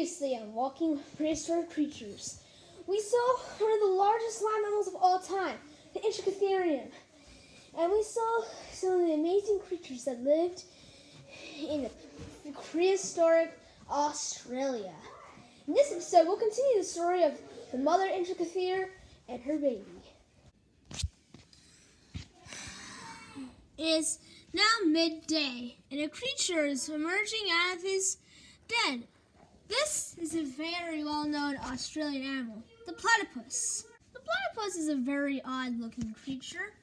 Previously on Walking Prehistoric Creatures, we saw one of the largest land mammals of all time, the Intracatherium. And we saw some of the amazing creatures that lived in the prehistoric Australia. In this episode, we'll continue the story of the mother Intracatherium and her baby. It is now midday, and a creature is emerging out of his den. This is a very well-known Australian animal, the platypus. The platypus is a very odd-looking creature.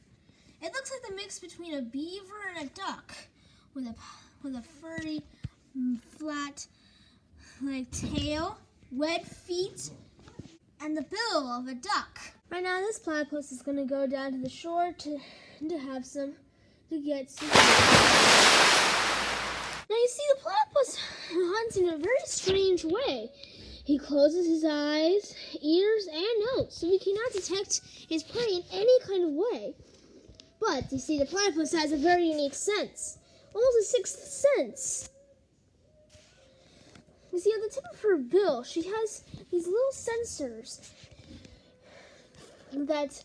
It looks like the mix between a beaver and a duck, with a furry, flat, tail, webbed feet, and the bill of a duck. Right now, this platypus is going to go down to the shore to get some food. Now you see, the platypus hunts in a very strange way. He closes his eyes, ears, and nose, so he cannot detect his prey in any kind of way. But you see, the platypus has a very unique sense, almost a sixth sense. You see, on the tip of her bill, she has these little sensors that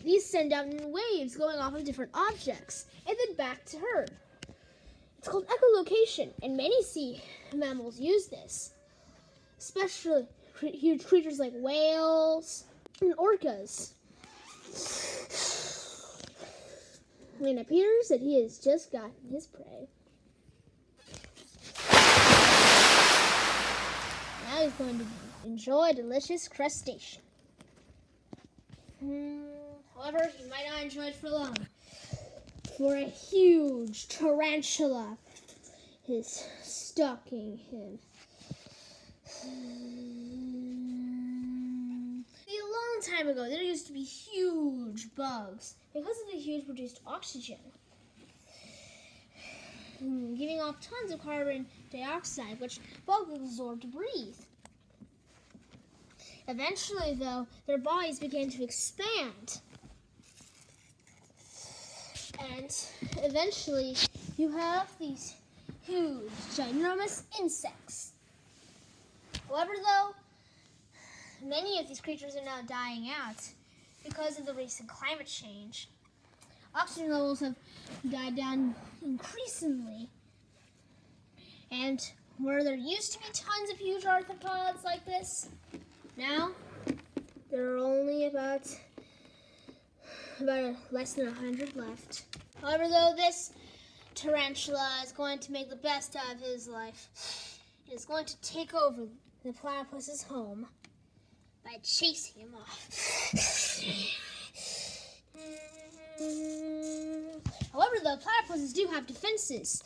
these send out in waves going off of different objects, and then back to her. It's called echolocation, and many sea mammals use this, especially huge creatures like whales and orcas. It appears that he has just gotten his prey. Now he's going to enjoy a delicious crustacean. However, he might not enjoy it for long, for a huge tarantula is stalking him. See, a long time ago, there used to be huge bugs. Because of the huge produced oxygen, giving off tons of carbon dioxide, which bugs absorb to breathe. Eventually, though, their bodies began to expand. And eventually, you have these huge, ginormous insects. However, though, many of these creatures are now dying out because of the recent climate change. Oxygen levels have died down increasingly. And where there used to be tons of huge arthropods like this, now there are only about less than 100 left. However, though, this tarantula is going to make the best out of his life. It is going to take over the platypus's home by chasing him off. However, the platypuses do have defenses.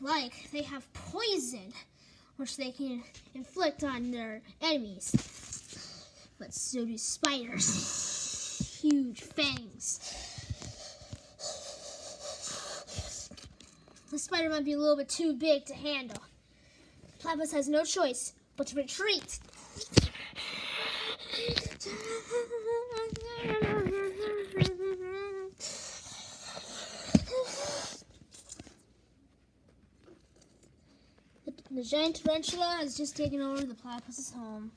Like, they have poison, which they can inflict on their enemies. But so do spiders. Huge fangs. The spider might be a little bit too big to handle. The platypus has no choice but to retreat. The giant tarantula has just taken over the platypus's home.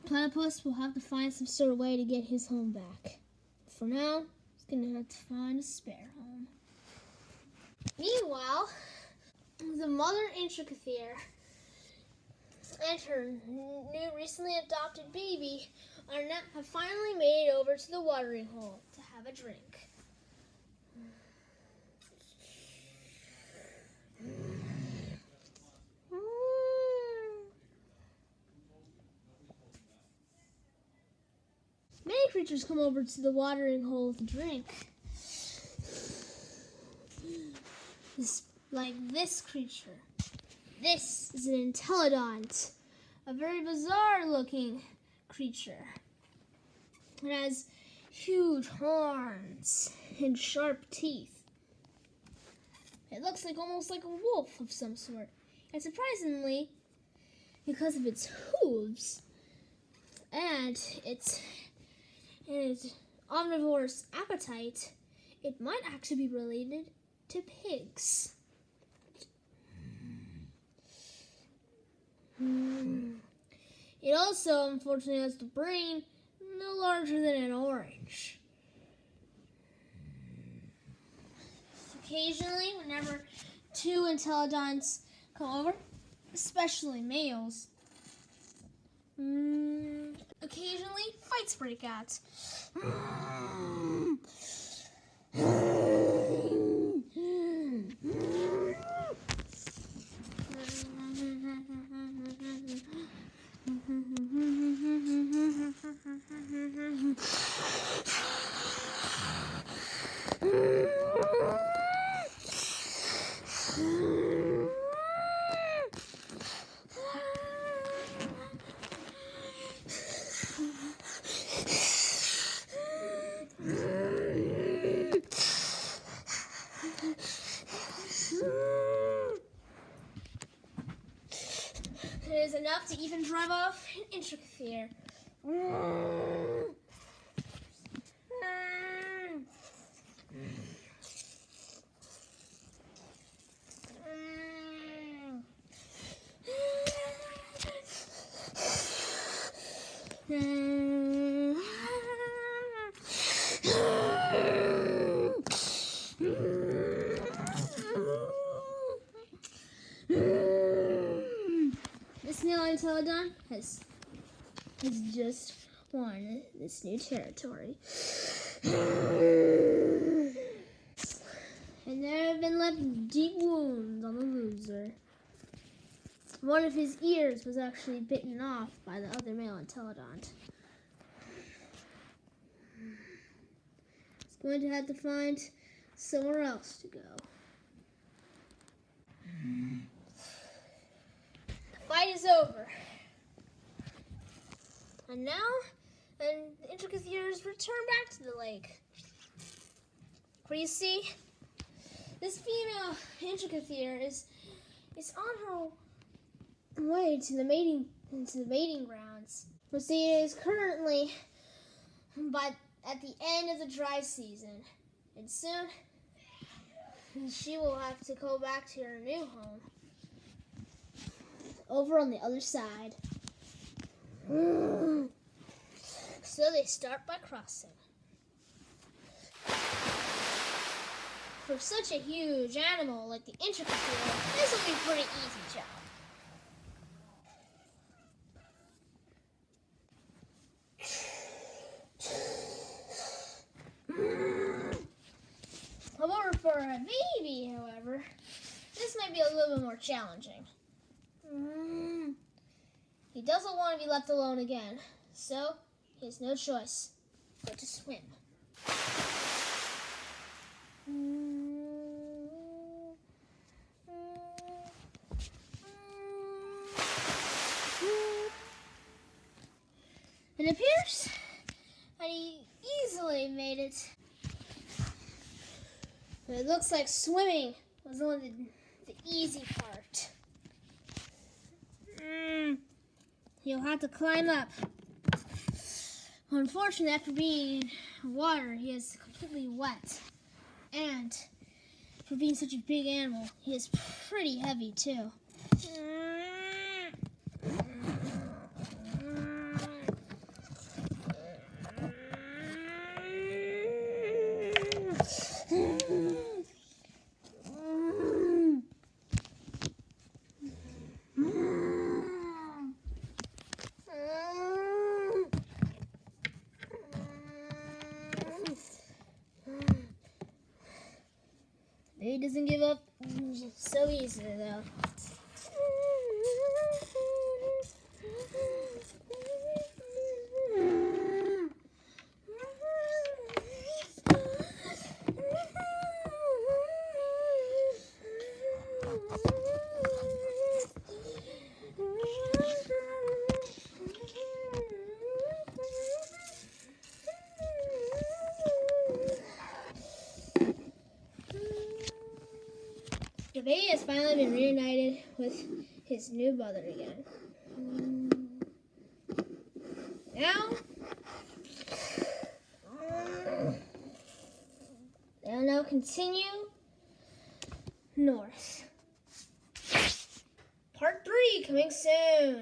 The platypus will have to find some sort of way to get his home back. For now, he's going to have to find a spare home. Meanwhile, the mother Intracatherium and her new recently adopted baby have finally made it over to the watering hole to have a drink. Many creatures come over to the watering hole to drink. Like this creature. This is an entelodont, a very bizarre-looking creature. It has huge horns and sharp teeth. It looks almost like a wolf of some sort. And surprisingly, because of its hooves and its omnivorous appetite, it might actually be related to pigs. It also, unfortunately, has the brain no larger than an orange. Occasionally, whenever two entelodons come over, especially males, occasionally fights break out. It is enough to even drive off an intricate. This Neoentelodon has just won this new territory. And there have been left deep wounds on the loser. One of his ears was actually bitten off by the other male entelodon. He's going to have to find somewhere else to go. The fight is over. And now, the Intricatheres return back to the lake. For you see, this female Intricathere is on her way to the mating grounds. You see, it is currently at the end of the dry season, and soon she will have to go back to her new home over on the other side. So they start by crossing. For such a huge animal like the Intricathere, this will be a pretty easy job. However, for a baby, however, this might be a little bit more challenging. He doesn't want to be left alone again, so he has no choice but to swim. It appears that he easily made it. But it looks like swimming was only the easy part. He'll have to climb up. Unfortunately, after being in water, he is completely wet. And for being such a big animal, he is pretty heavy too. He doesn't give up so easily, though. The baby has finally been reunited with his new mother again. They'll now continue north. Part 3 coming soon.